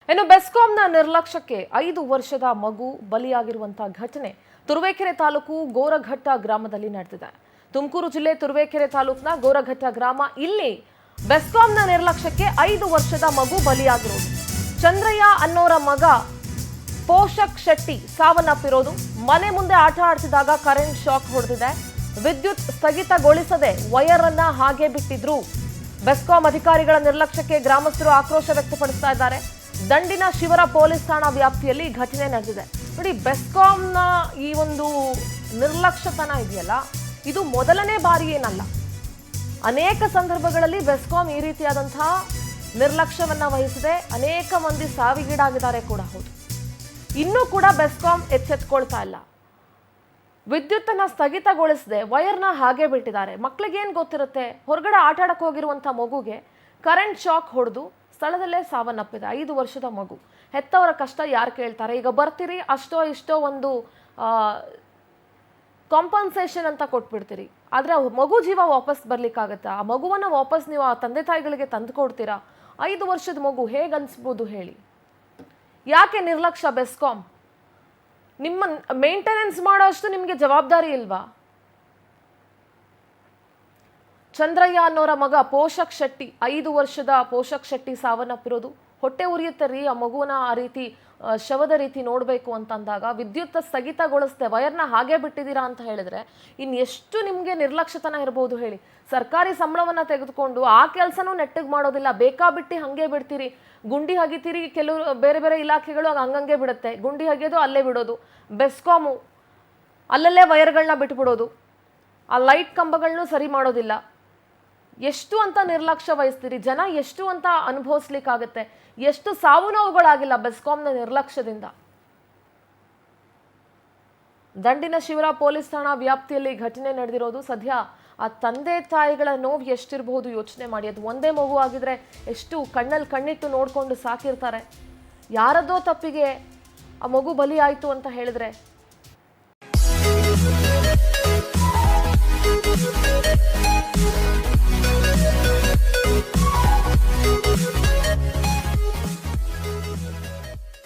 ಇನ್ನು ಬೆಸ್ಕಾಂನ ನಿರ್ಲಕ್ಷ್ಯಕ್ಕೆ 5 ವರ್ಷದ ಮಗು ಬಲಿಯಾಗಿರುವಂತಹ ಘಟನೆ ತುರುವೇಕೆರೆ ತಾಲೂಕು ಗೋರಘಟ್ಟ ಗ್ರಾಮದಲ್ಲಿ ನಡೆದಿದೆ. ತುಮಕೂರು ಜಿಲ್ಲೆ ತುರುವೇಕೆರೆ ತಾಲೂಕಿನ ಗೋರಘಟ್ಟ ಗ್ರಾಮ. ಇಲ್ಲಿ ಬೆಸ್ಕಾಂನ ನಿರ್ಲಕ್ಷ್ಯಕ್ಕೆ 5 ವರ್ಷದ ಮಗು ಬಲಿಯಾಗಿರೋದು. ಚಂದ್ರಯ್ಯ ಅನ್ನೋರ ಮಗ ಪೋಷಕ್ ಶೆಟ್ಟಿ ಸಾವನ್ನಪ್ಪಿರೋದು. ಮನೆ ಮುಂದೆ ಆಟ ಆಡ್ತಿದ್ದಾಗ ಕರೆಂಟ್ ಶಾಕ್ ಹೊಡೆದಿದೆ. ವಿದ್ಯುತ್ ಸ್ಥಗಿತಗೊಳಿಸದೆ ವೈರ್ ಅನ್ನ ಹಾಗೆ ಬಿಟ್ಟಿದ್ರು. ಬೆಸ್ಕಾಂ ಅಧಿಕಾರಿಗಳ ನಿರ್ಲಕ್ಷ್ಯಕ್ಕೆ ಗ್ರಾಮಸ್ಥರು ಆಕ್ರೋಶ ವ್ಯಕ್ತಪಡಿಸ್ತಾ ಇದ್ದಾರೆ. ದಂಡಿನ ಶಿವರ ಪೊಲೀಸ್ ಠಾಣಾ ವ್ಯಾಪ್ತಿಯಲ್ಲಿ ಘಟನೆ ನಡೆದಿದೆ. ನೋಡಿ, ಬೆಸ್ಕಾಂನ ಈ ಒಂದು ನಿರ್ಲಕ್ಷ್ಯತನ ಇದೆಯಲ್ಲ, ಇದು ಮೊದಲನೇ ಬಾರಿ ಏನಲ್ಲ. ಅನೇಕ ಸಂದರ್ಭಗಳಲ್ಲಿ ಬೆಸ್ಕಾಂ ಈ ರೀತಿಯಾದಂತಹ ನಿರ್ಲಕ್ಷ್ಯವನ್ನ ವಹಿಸಿದೆ. ಅನೇಕ ಮಂದಿ ಸಾವಿಗೀಡಾಗಿದ್ದಾರೆ ಕೂಡ. ಹೌದು, ಇನ್ನೂ ಕೂಡ ಬೆಸ್ಕಾಂ ಎಚ್ಚೆತ್ಕೊಳ್ತಾ ಇಲ್ಲ. ವಿದ್ಯುತ್ ಅನ್ನ ಸ್ಥಗಿತಗೊಳಿಸದೆ ವೈರ್ನ ಹಾಗೆ ಬಿಟ್ಟಿದ್ದಾರೆ. ಮಕ್ಕಳಿಗೇನು ಗೊತ್ತಿರುತ್ತೆ? ಹೊರಗಡೆ ಆಟ ಆಡಕ್ಕೆ ಹೋಗಿರುವಂತ ಮಗುಗೆ ಕರೆಂಟ್ ಶಾಕ್ ಹೊಡೆದು ಸ್ಥಳದಲ್ಲೇ ಸಾವನ್ನಪ್ಪಿದೆ. 5 ವರ್ಷದ ಮಗು. ಹೆತ್ತವರ ಕಷ್ಟ ಯಾರು ಕೇಳ್ತಾರೆ? ಈಗ ಬರ್ತೀರಿ, ಅಷ್ಟೋ ಇಷ್ಟೋ ಒಂದು ಕಾಂಪನ್ಸೇಷನ್ ಅಂತ ಕೊಟ್ಬಿಡ್ತೀರಿ. ಆದ್ರೆ ಮಗು ಜೀವ ವಾಪಸ್ ಬರ್ಲಿಕ್ಕಾಗತ್ತಾ? ಆ ಮಗುವನ್ನ ವಾಪಸ್ ನೀವು ಆ ತಂದೆ ತಾಯಿಗಳಿಗೆ ತಂದು ಕೊಡ್ತೀರಾ? 5 ವರ್ಷದ ಮಗು ಹೇಗೆ ಅನ್ಸ್ಬೋದು ಹೇಳಿ? ಯಾಕೆ ನಿರ್ಲಕ್ಷ್ಯ ಬೆಸ್ಕಾಂ? ನಿಮ್ಮ ಮೇಂಟೆನೆನ್ಸ್ ಮಾಡೋ ಅಷ್ಟು ನಿಮಗೆ ಜವಾಬ್ದಾರಿ ಇಲ್ವಾ? ಚಂದ್ರಯ್ಯ ಅನ್ನೋರ ಮಗ ಪೋಷಕ್ ಶೆಟ್ಟಿ, 5 ವರ್ಷದ ಪೋಷಕ್ ಶೆಟ್ಟಿ ಸಾವನ್ನಪ್ಪಿರೋದು. ಹೊಟ್ಟೆ ಉರಿಯುತ್ತೆ ರೀ ಆ ಮಗುವನ್ನ ಆ ರೀತಿ ಶವದ ರೀತಿ ನೋಡಬೇಕು ಅಂತಂದಾಗ. ವಿದ್ಯುತ್ ಸ್ಥಗಿತಗೊಳಿಸದೆ ವೈರ್ನ ಹಾಗೆ ಬಿಟ್ಟಿದ್ದೀರಾ ಅಂತ ಹೇಳಿದ್ರೆ ಎಷ್ಟು ನಿಮಗೆ ನಿರ್ಲಕ್ಷ್ಯತನ ಇರಬಹುದು ಹೇಳಿ? ಸರ್ಕಾರಿ ಸಂಬಳವನ್ನ ತೆಗೆದುಕೊಂಡು ಆ ಕೆಲಸನೂ ನೆಟ್ಟಗೆ ಮಾಡೋದಿಲ್ಲ, ಬೇಕಾಬಿಟ್ಟಿ ಹಂಗೆ ಬಿಡ್ತೀರಿ. ಗುಂಡಿ ಹಗಿತೀರಿ, ಕೆಲವು ಬೇರೆ ಬೇರೆ ಇಲಾಖೆಗಳು ಹಂಗಂಗೆ ಬಿಡುತ್ತೆ. ಗುಂಡಿ ಹಗಿಯೋದು ಅಲ್ಲೇ ಬಿಡೋದು. ಬೆಸ್ಕಾಮು ಅಲ್ಲಲ್ಲೇ ವೈರ್ಗಳನ್ನ ಬಿಟ್ಬಿಡೋದು. ಆ ಲೈಟ್ ಕಂಬಗಳನ್ನೂ ಸರಿ ಮಾಡೋದಿಲ್ಲ. ಎಷ್ಟು ಅಂತ ನಿರ್ಲಕ್ಷ್ಯ ವಹಿಸ್ತೀರಿ? ಜನ ಎಷ್ಟು ಅಂತ ಅನುಭವಿಸ್ಲಿಕ್ಕಾಗತ್ತೆ? ಎಷ್ಟು ಸಾವು ನೋವುಗಳಾಗಿಲ್ಲ ಬೆಸ್ಕಾಂನ ನಿರ್ಲಕ್ಷ್ಯದಿಂದ? ದಂಡಿನ ಶಿವರ ಪೊಲೀಸ್ ಠಾಣಾ ವ್ಯಾಪ್ತಿಯಲ್ಲಿ ಘಟನೆ ನಡೆದಿರೋದು. ಸದ್ಯ ಆ ತಂದೆ ತಾಯಿಗಳ ನೋವು ಎಷ್ಟಿರಬಹುದು ಯೋಚನೆ ಮಾಡಿ. ಅದು ಒಂದೇ ಮಗು ಆಗಿದ್ರೆ ಎಷ್ಟು ಕಣ್ಣಲ್ಲಿ ಕಣ್ಣಿಟ್ಟು ನೋಡ್ಕೊಂಡು ಸಾಕಿರ್ತಾರೆ. ಯಾರದ್ದೋ ತಪ್ಪಿಗೆ ಆ ಮಗು ಬಲಿ ಆಯ್ತು ಅಂತ ಹೇಳಿದ್ರೆ